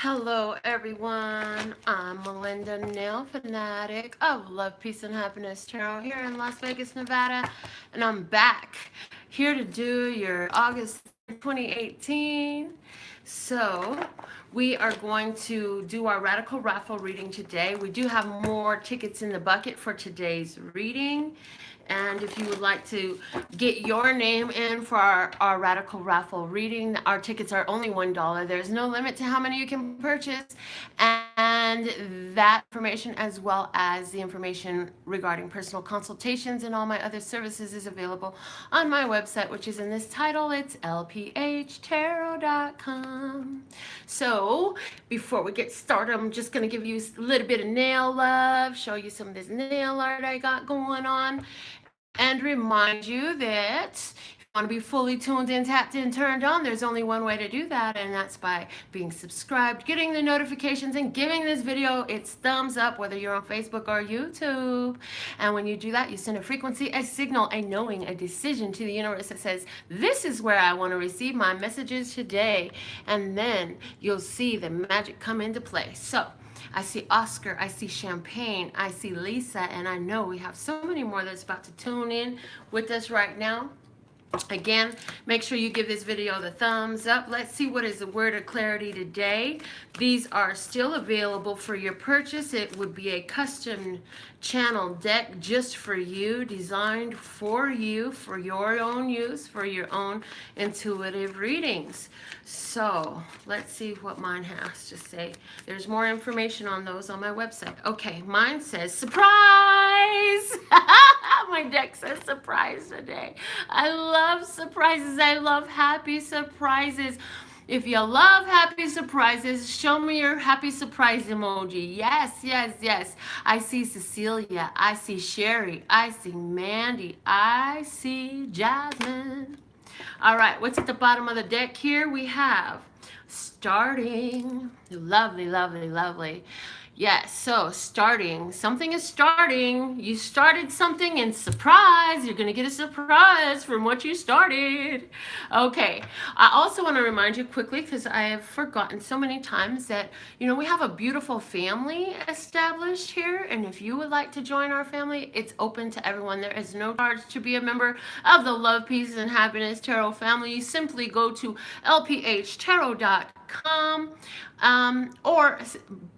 Hello, everyone. I'm Melinda, NailFanatic of Love, Peace, and Happiness Tarot here in Las Vegas, Nevada. And I'm back here to do your August 2018. So, we are going to do our Radical Raffle reading today. We do have more tickets in the bucket for today's reading. And if you would like to get your name in for our Radical Raffle reading, our tickets are only $1. There's no limit to how many you can purchase. And that information, as well as the information regarding personal consultations and all my other services, is available on my website, which is in this title. It's LPHtarot.com. So, before we get started, I'm just going to give you a little bit of nail love, show you some of this nail art I got going on, and remind you that if you want to be fully tuned in, tapped in, turned on, there's only one way to do that, and that's by being subscribed, getting the notifications, and giving this video its thumbs up, whether you're on Facebook or YouTube. And when you do that, you send a frequency, a signal, a knowing, a decision to the universe that says, this is where I want to receive my messages today. And then you'll see the magic come into play. So, I see Oscar, I see Champagne, I see Lisa, and I know we have so many more that's about to tune in with us right now. Again, make sure you give this video the thumbs up. Let's see what is the word of clarity today. These are still available for your purchase. It would be a custom channel deck just for you, designed for you, for your own use, for your own intuitive readings. So let's see what mine has to say. There's more information on those on my website. Okay, mine says surprise. My deck says surprise today. I love surprises. I love happy surprises. If you love happy surprises, show me your happy surprise emoji. Yes, yes, yes. I see Cecilia. I see Sherry. I see Mandy. I see Jasmine. All right, what's at the bottom of the deck here? We have starting. Lovely, lovely, lovely. Yes, so starting. Something is starting. You started something, and surprise, you're going to get a surprise from what you started. Okay, I also want to remind you quickly, because I have forgotten so many times, that, we have a beautiful family established here. And if you would like to join our family, it's open to everyone. There is no charge to be a member of the Love, Peace, and Happiness Tarot family. You simply go to LPHtarot.com. Or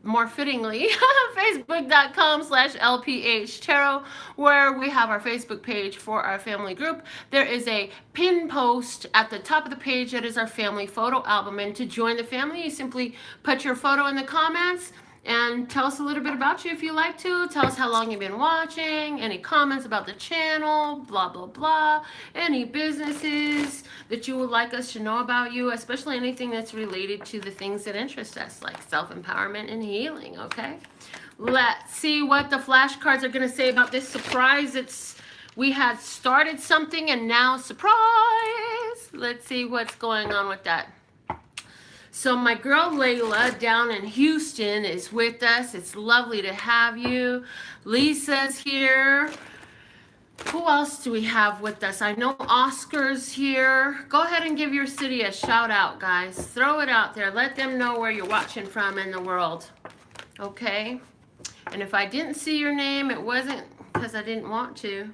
more fittingly, facebook.com/LPHtarot, where we have our Facebook page for our family group. There is a pin post at the top of the page that is our family photo album. And to join the family, you simply put your photo in the comments and tell us a little bit about you if you like to. Tell us how long you've been watching, any comments about the channel, blah, blah, blah. Any businesses that you would like us to know about you, especially anything that's related to the things that interest us, like self-empowerment and healing, okay? Let's see what the flashcards are going to say about this surprise. We had started something and now surprise. Let's see what's going on with that. So my girl Layla down in Houston is with us. It's lovely to have you. Lisa's here. Who else do we have with us? I know Oscar's here. Go ahead and give your city a shout out, guys. Throw it out there. Let them know where you're watching from in the world. Okay? And if I didn't see your name, it wasn't because I didn't want to.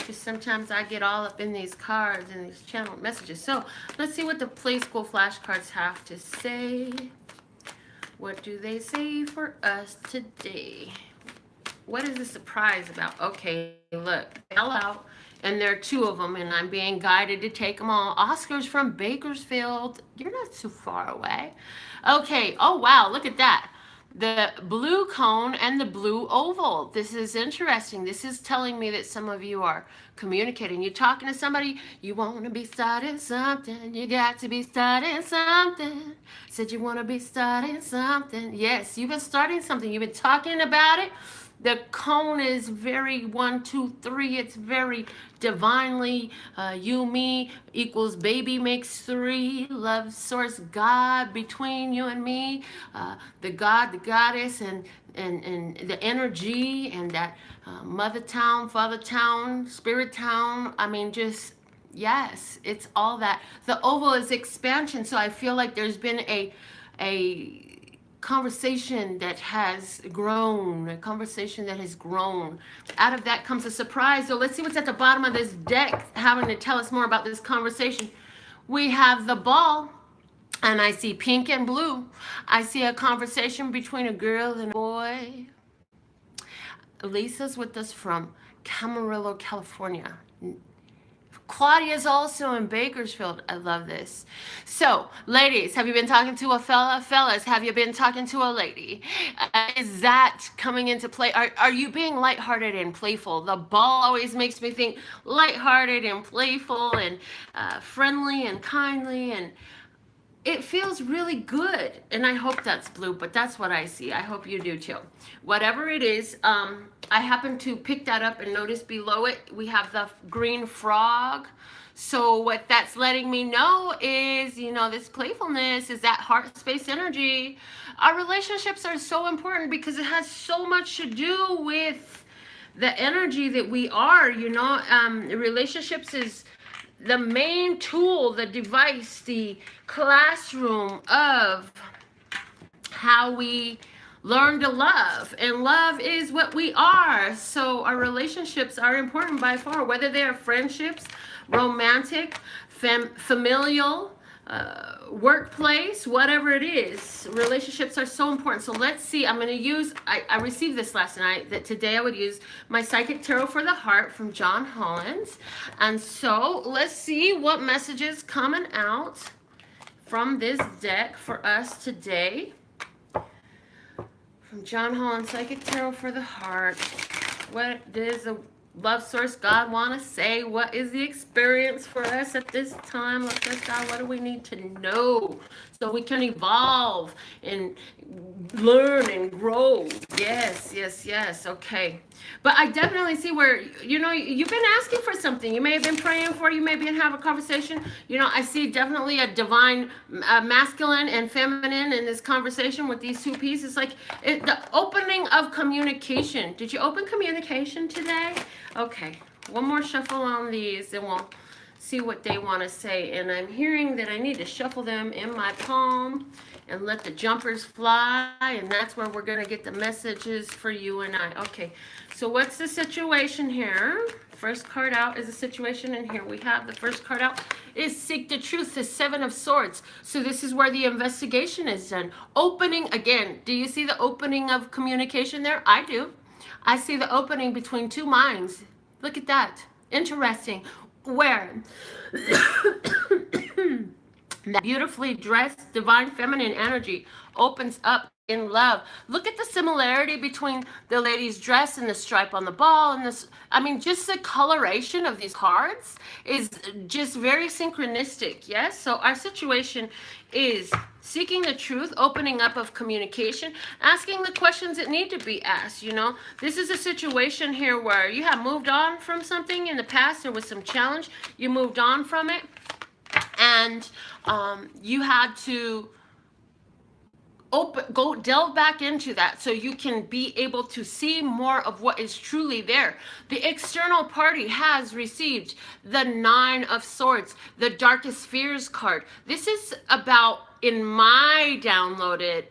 Just sometimes I get all up in these cards and these channel messages. So let's see what the Play School flashcards have to say. What do they say for us today? What is the surprise about? Okay, look, fell out, and there are two of them, and I'm being guided to take them all. Oscar's from Bakersfield. You're not too far away. Okay, oh wow, look at that. The blue cone and the blue oval. This is interesting. This is telling me that some of you are communicating. You're talking to somebody. You want to be starting something. You got to be starting something. Said you want to be starting something. Yes, you've been starting something. You've been talking about it. The cone is very 1, 2, 3. It's very divinely you, me equals baby makes 3. Love, source, God between you and me. The God, the goddess, and the energy, and that mother town, father town, spirit town. I mean, just yes, it's all that. The oval is expansion. So I feel like there's been a conversation that has grown, a conversation that has grown. Out of that comes a surprise. So let's see what's at the bottom of this deck having to tell us more about this conversation. We have the ball, and I see pink and blue. I see a conversation between a girl and a boy. Lisa's with us from Camarillo, California. Claudia's also in Bakersfield. I love this. So, ladies, have you been talking to a fella? Fellas, have you been talking to a lady? Is that coming into play? Are you being lighthearted and playful? The ball always makes me think lighthearted and playful and friendly and kindly, and it feels really good. And I hope that's blue, but that's what I see. I hope you do too. Whatever it is, I happen to pick that up and notice below it, we have the green frog. So what that's letting me know is, you know, this playfulness is that heart space energy. Our relationships are so important because it has so much to do with the energy that we are, you know. Relationships is the main tool, the device, the classroom of how we learn to love, and love is what we are. So our relationships are important by far, whether they are friendships, romantic, familial, workplace, whatever it is. Relationships are so important. So let's see, I'm going to use, I received this last night, that today I would use my Psychic Tarot for the Heart from John Hollins. And so let's see what messages coming out from this deck for us today. From John Hollins, Psychic Tarot for the Heart. What does the love source God want to say? What is the experience for us at this time? Love source God, what do we need to know so we can evolve and learn and grow? Yes, yes, yes. Okay. But I definitely see where, you know, you've been asking for something. You may have been praying for, you may be having a conversation. You know, I see definitely a divine masculine and feminine in this conversation with these two pieces. Like the opening of communication. Did you open communication today? Okay. One more shuffle on these and we'll see what they want to say. And I'm hearing that I need to shuffle them in my palm and let the jumpers fly, and that's where we're going to get the messages for you and I. Okay, so what's the situation here? First card out is a situation, and here we have the first card out is Seek the Truth, the Seven of Swords. So this is where the investigation is done. Opening, again, do you see the opening of communication there? I do. I see the opening between two minds. Look at that. Interesting. Where? That beautifully dressed divine feminine energy opens up in love. Look at the similarity between the lady's dress and the stripe on the ball and this. I mean, just the coloration of these cards is just very synchronistic. Yes. So our situation is seeking the truth, opening up of communication, asking the questions that need to be asked. You know, this is a situation here where you have moved on from something in the past. There was some challenge. You moved on from it. And you had to delve back into that so you can be able to see more of what is truly there. The external party has received the Nine of Swords, the Darkest Fears card. This is about, in my downloaded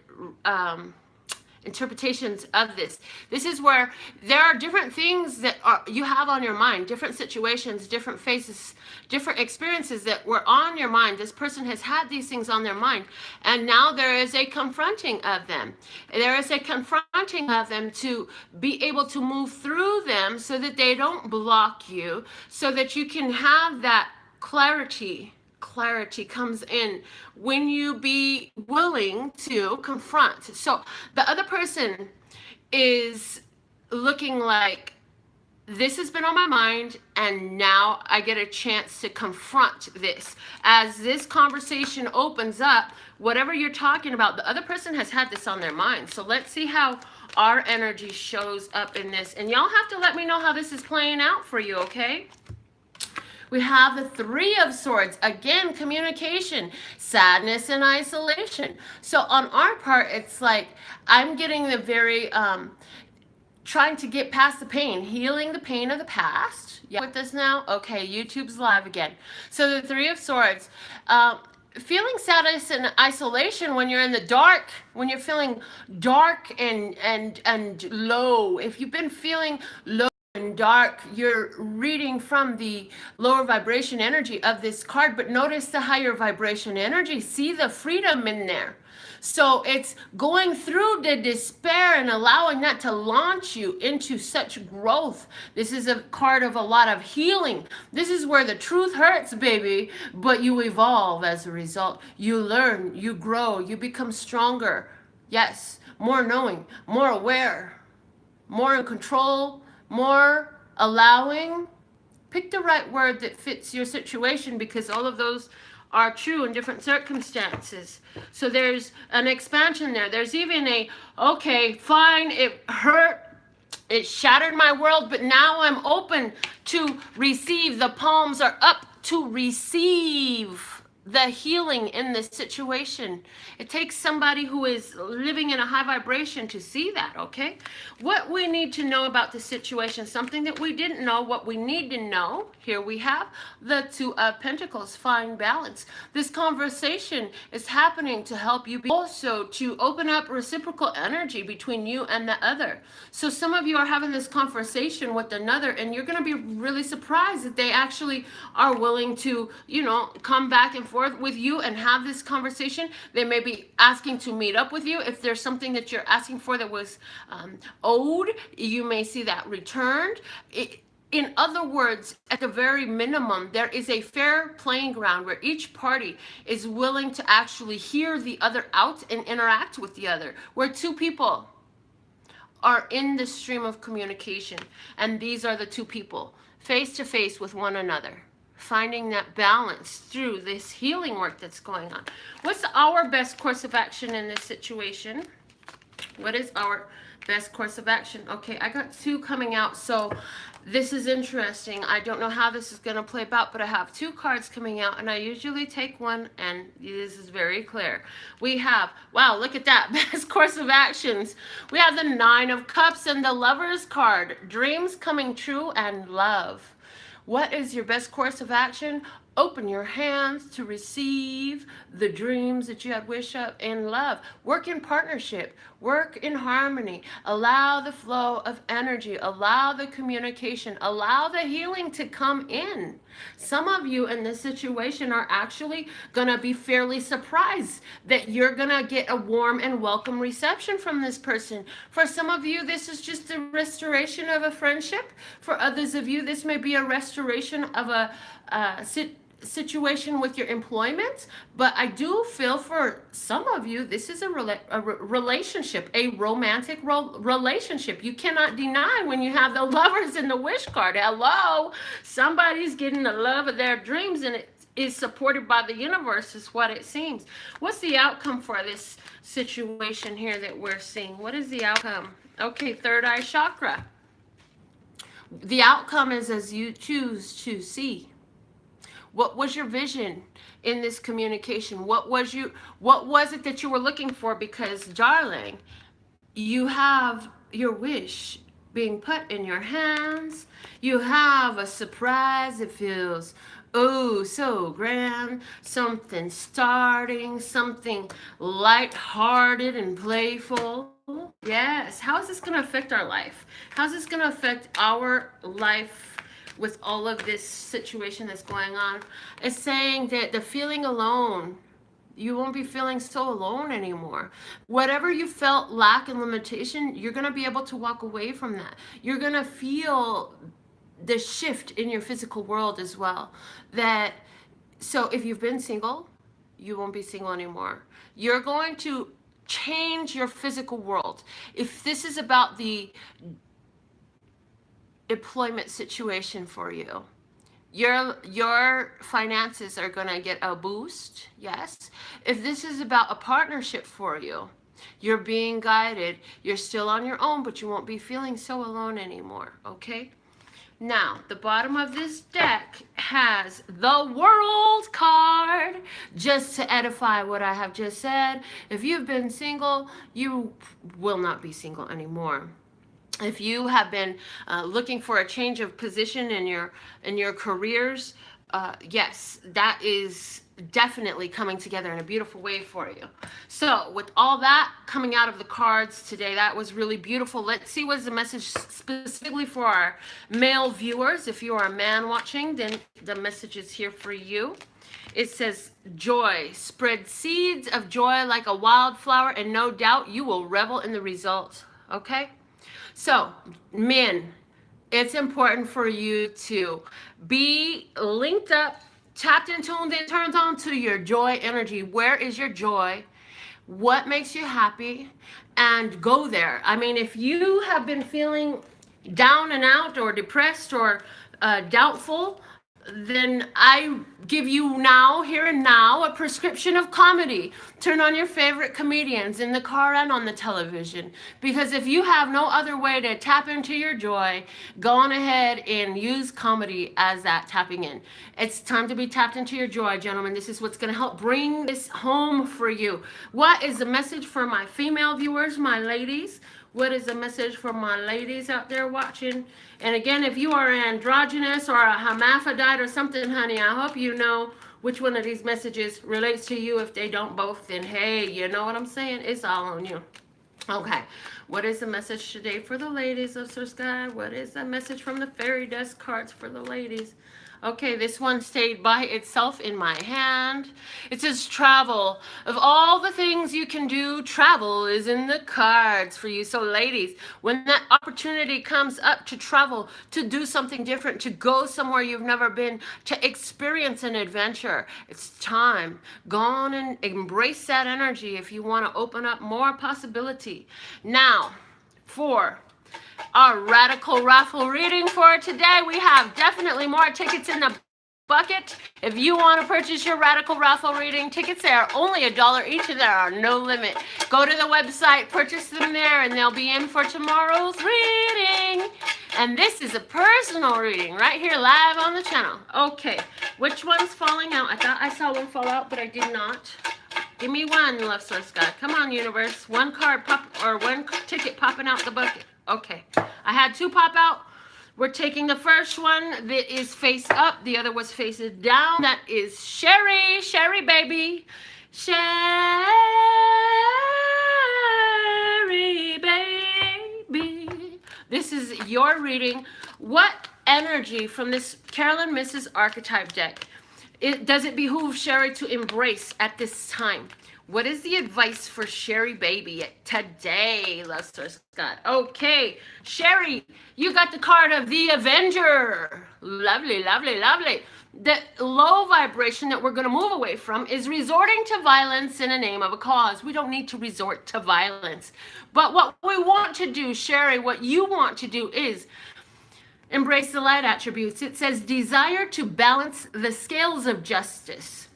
interpretations of this. This is where there are different things that you have on your mind, different situations, different faces, different experiences that were on your mind. This person has had these things on their mind, and now there is a confronting of them. There is a confronting of them to be able to move through them so that they don't block you, so that you can have that clarity. Clarity comes in when you be willing to confront. So the other person is looking like, this has been on my mind and now I get a chance to confront this. As this conversation opens up, whatever you're talking about, the other person has had this on their mind. So let's see how our energy shows up in this. And y'all have to let me know how this is playing out for you, okay? We have the Three of Swords. Again, communication, sadness, and isolation. So on our part, it's like I'm getting the very, trying to get past the pain, healing the pain of the past. Yeah, with this now? Okay, YouTube's live again. So the Three of Swords. feeling sadness and isolation when you're in the dark, when you're feeling dark and low. If you've been feeling low and dark, you're reading from the lower vibration energy of this card, but notice the higher vibration energy. See the freedom in there. So it's going through the despair and allowing that to launch you into such growth. This is a card of a lot of healing. This is where the truth hurts, baby, but you evolve as a result. You learn, you grow, you become stronger. Yes, more knowing, more aware, more in control, more allowing. Pick the right word that fits your situation, because all of those are true in different circumstances. So there's an expansion there. There's even a, okay, fine, it hurt, it shattered my world, but now I'm open to receive. The palms are up to receive the healing in this situation. It takes somebody who is living in a high vibration to see that, okay? What we need to know about the situation, something that we didn't know, what we need to know. Here we have the Two of Pentacles, find balance. This conversation is happening to help you also to open up reciprocal energy between you and the other. So some of you are having this conversation with another, and you're going to be really surprised that they actually are willing to, you know, come back and forth with you and have this conversation. They may be asking to meet up with you. If there's something that you're asking for that was owed, you may see that returned. In other words, at the very minimum, there is a fair playing ground where each party is willing to actually hear the other out and interact with the other, where two people are in the stream of communication, and these are the two people face to face with one another, finding that balance through this healing work that's going on. What's our best course of action in this situation? What is our best course of action? Okay, I got two coming out, so this is interesting. I don't know how this is going to play out, but I have two cards coming out, and I usually take one, and this is very clear. We have, wow, look at that, best course of actions. We have the Nine of Cups and the Lover's card, dreams coming true and love. What is your best course of action? Open your hands to receive the dreams that you had wished of in love. Work in partnership. Work in harmony. Allow the flow of energy. Allow the communication. Allow the healing to come in. Some of you in this situation are actually going to be fairly surprised that you're going to get a warm and welcome reception from this person. For some of you, this is just a restoration of a friendship. For others of you, this may be a restoration of a situation with your employment. But I do feel for some of you, this is a relationship, a romantic relationship. You cannot deny when you have the Lovers and the Wish card. Hello, somebody's getting the love of their dreams, and it is supported by the universe, is what it seems. What's the outcome for this situation here that we're seeing? What is the outcome? Okay, third eye chakra. The outcome is as you choose to see. What was your vision in this communication? What was it that you were looking for? Because, darling, you have your wish being put in your hands. You have a surprise. It feels, oh, so grand. Something starting, something lighthearted and playful. Yes. How is this going to affect our life? How's this going to affect our life with all of this situation that's going on? It's saying that the feeling alone, you won't be feeling so alone anymore. Whatever you felt lack and limitation, you're going to be able to walk away from that. You're going to feel the shift in your physical world as well. So if you've been single, you won't be single anymore. You're going to change your physical world. If this is about the employment situation for you, your finances are going to get a boost. Yes. If this is about a partnership for you, you're being guided. You're still on your own, but you won't be feeling so alone anymore. Okay. Now, the bottom of this deck has the World card, just to edify what I have just said. If you've been single, you will not be single anymore. If you have been looking for a change of position in your careers, yes, that is definitely coming together in a beautiful way for you. So with all that coming out of the cards today, that was really beautiful. Let's see what's the message specifically for our male viewers. If you are a man watching, then the message is here for you. It says, joy, spread seeds of joy like a wildflower, and no doubt you will revel in the results. Okay? So, men, it's important for you to be linked up, tapped and tuned in, turned on to your joy energy. Where is your joy? What makes you happy? And go there. I mean, if you have been feeling down and out or depressed or doubtful, then I give you now, here and now, a prescription of comedy. Turn on your favorite comedians in the car and on the television. Because if you have no other way to tap into your joy, go on ahead and use comedy as that tapping in. It's time to be tapped into your joy, gentlemen. This is what's going to help bring this home for you. What is the message for my female viewers, my ladies? What is the message for my ladies out there watching? And again, if you are androgynous or a hermaphrodite or something, honey, I hope you know which one of these messages relates to you. If they don't both, then hey, you know what I'm saying? It's all on you. Okay, what is the message today for the ladies of Sir Sky? What is the message from the fairy dust cards for the ladies? Okay, this one stayed by itself in my hand. It says travel. Of all the things you can do, travel is in the cards for you. So ladies, when that opportunity comes up to travel, to do something different, to go somewhere you've never been, to experience an adventure, it's time. Go on and embrace that energy if you want to open up more possibility. Now, for our radical raffle reading for today, we have definitely more tickets in the bucket. If you want to purchase your radical raffle reading tickets, they are only $1 each and there are no limit. Go to the website, purchase them there, and they'll be in for tomorrow's reading. And this is a personal reading right here live on the channel. Okay, which one's falling out? I thought I saw one fall out, but I did not. Give me one, love source God. Come on, universe. One card pop or one ticket popping out the bucket. Okay, I had two pop out. We're taking the first one that is face up. The other was face down. That is Sherry. Sherry, baby. Sherry, baby. This is your reading. What energy from this Carolyn Mrs. Archetype deck does it behoove Sherry to embrace at this time? What is the advice for Sherry baby today, love source God? Okay, Sherry, you got the card of the Avenger. Lovely, lovely, lovely. The low vibration that we're going to move away from is resorting to violence in the name of a cause. We don't need to resort to violence. But what we want to do, Sherry, what you want to do is embrace the light attributes. It says desire to balance the scales of justice,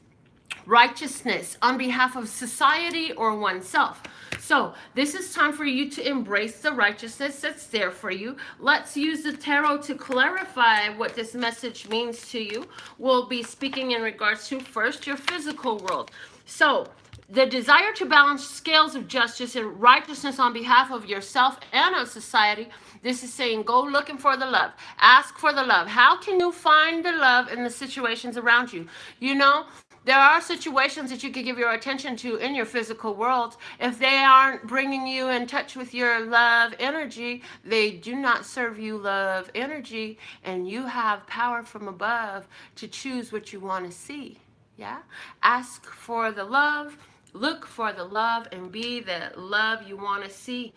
righteousness on behalf of society or oneself. So this is time for you to embrace the righteousness that's there for you. Let's use the tarot to clarify what this message means to you. We'll be speaking in regards to first your physical world. So the desire to balance scales of justice and righteousness on behalf of yourself and of society. This is saying go looking for the love. Ask for the love. How can you find the love in the situations around you? You know, there are situations that you could give your attention to in your physical world. If they aren't bringing you in touch with your love energy, they do not serve you love energy, and you have power from above to choose what you want to see. Yeah? Ask for the love, look for the love, and be the love you want to see.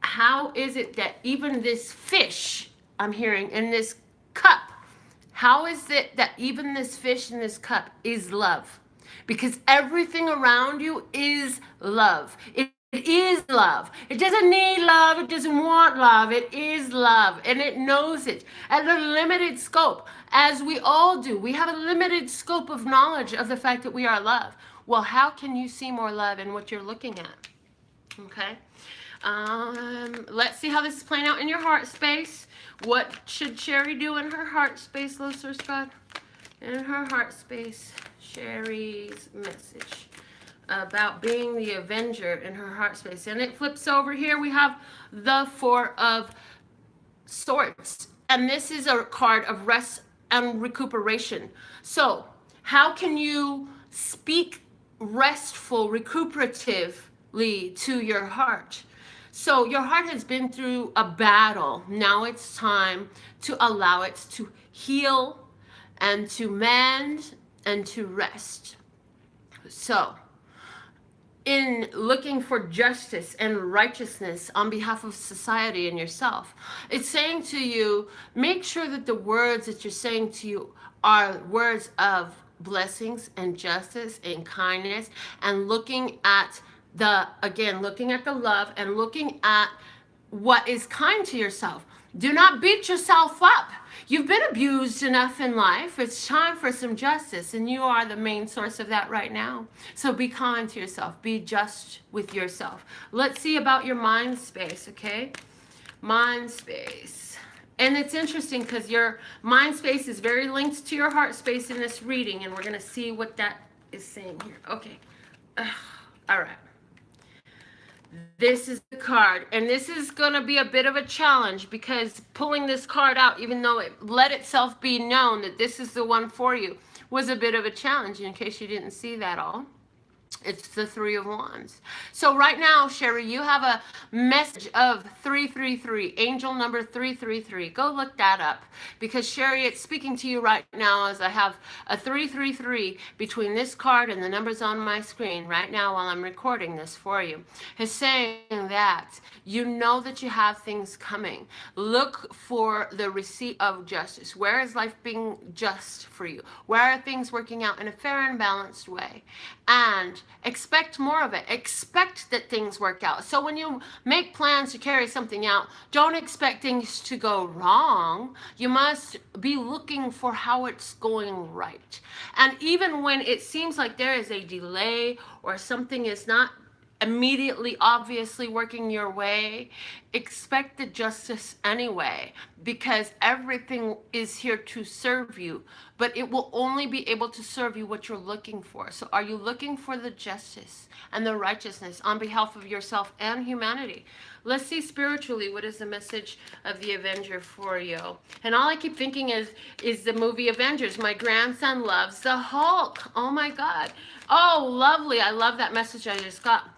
How is it that even this fish I'm hearing in this cup, how is it that even this fish in this cup is love? Because everything around you is love. It is love. It doesn't need love. It doesn't want love. It is love. And it knows it at a limited scope, as we all do. We have a limited scope of knowledge of the fact that we are love. Well, how can you see more love in what you're looking at? Okay. Let's see how this is playing out in your heart space. What should Sherry do in her heart space, Lord Source God? In her heart space, Sherry's message about being the Avenger in her heart space. And it flips over here. We have the Four of Swords. And this is a card of rest and recuperation. So How can you speak restful, recuperatively to your heart? So your heart has been through a battle. Now it's time to allow it to heal and to mend and to rest. So, in looking for justice and righteousness on behalf of society and yourself, it's saying to you, make sure that the words that you're saying to you are words of blessings and justice and kindness, and looking at looking at the love and looking at what is kind to yourself. Do not beat yourself up. You've been abused enough in life. It's time for some justice, and you are the main source of that right now. So be kind to yourself. Be just with yourself. Let's see about your mind space, okay? Mind space. And it's interesting because your mind space is very linked to your heart space in this reading, and we're going to see what that is saying here. Okay. All right. This is the card, and this is going to be a bit of a challenge, because pulling this card out, even though it let itself be known that this is the one for you, was a bit of a challenge, in case you didn't see that all. It's the Three of Wands. So right now, Sherry, you have a message of 333, angel number 333. Go look that up, because Sherry, it's speaking to you right now as I have a 333 between this card and the numbers on my screen right now while I'm recording this for you. It's saying that you know that you have things coming. Look for the receipt of justice. Where is life being just for you? Where are things working out in a fair and balanced way? And expect more of it. Expect that things work out. So when you make plans to carry something out, don't expect things to go wrong. You must be looking for how it's going right. And even when it seems like there is a delay or something is not immediately obviously working your way, expect the justice anyway, because everything is here to serve you, but it will only be able to serve you what you're looking for. So are you looking for the justice and the righteousness on behalf of yourself and humanity? Let's see spiritually, what is the message of the Avenger for you? And all I keep thinking is the movie Avengers. My grandson loves the Hulk. Oh my God. Oh, lovely. I love that message I just got.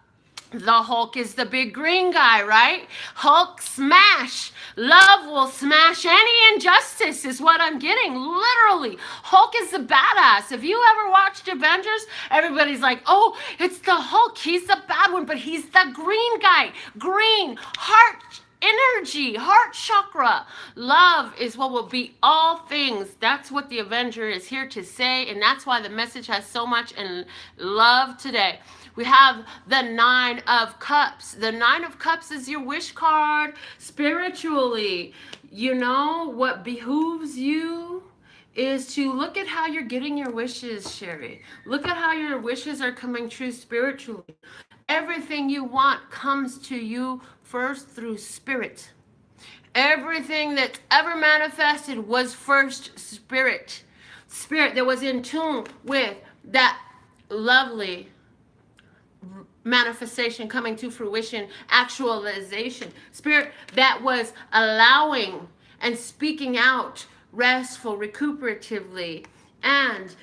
The Hulk is the big green guy, right? Hulk smash. Love will smash any injustice is what I'm getting. Literally. Hulk is the badass. If you ever watched Avengers, everybody's like, oh, it's the Hulk. He's the bad one, but he's the green guy. Green. Heart energy, heart chakra. Love is what will beat all things. That's what the Avenger is here to say, and that's why the message has so much in love today. We have the Nine of Cups. The Nine of Cups is your wish card spiritually. You know what behooves you is to look at how you're getting your wishes, Sherry. Look at how your wishes are coming true spiritually. Everything you want comes to you first through spirit. Everything that's ever manifested was first spirit. Spirit that was in tune with that lovely manifestation coming to fruition, actualization. Spirit that was allowing and speaking out restful, recuperatively, and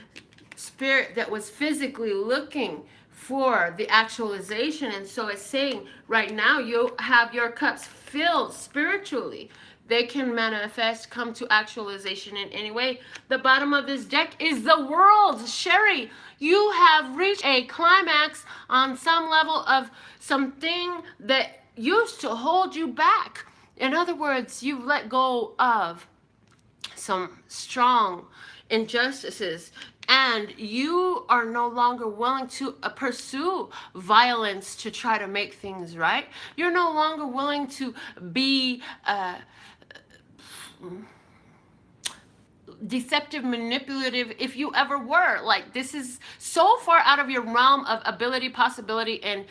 spirit that was physically looking for the actualization. And so it's saying right now you have your cups filled spiritually. They can manifest, come to actualization in any way. The bottom of this deck is the World. Sherry, you have reached a climax on some level of something that used to hold you back. In other words, you've let go of some strong injustices, and you are no longer willing to pursue violence to try to make things right. You're no longer willing to be deceptive, manipulative, if you ever were. Like, this is so far out of your realm of ability, possibility, and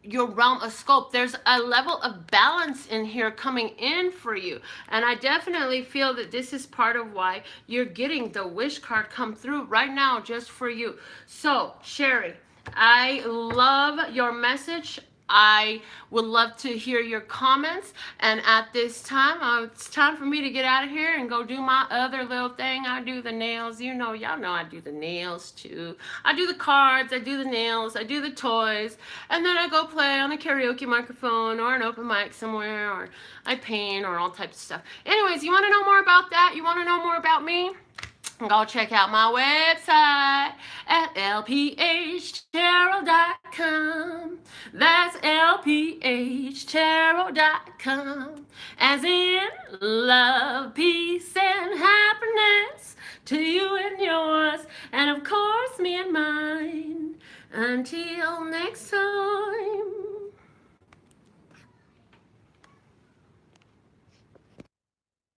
your realm of scope. There's a level of balance in here coming in for you, and I definitely feel that this is part of why you're getting the wish card come through right now just for you. So Sherry, I love your message. I would love to hear your comments. And at this time, it's time for me to get out of here and go do my other little thing. I do the nails. Y'all know I do the nails too. I do the cards, I do the nails, I do the toys, and then I go play on a karaoke microphone or an open mic somewhere, or I paint, or all types of stuff. Anyways, you want to know more about that? You want to know more about me? Go check out my website at LPHtarot.com. That's LPHtarot.com. As in love, peace, and happiness to you and yours, and of course me and mine. Until next time.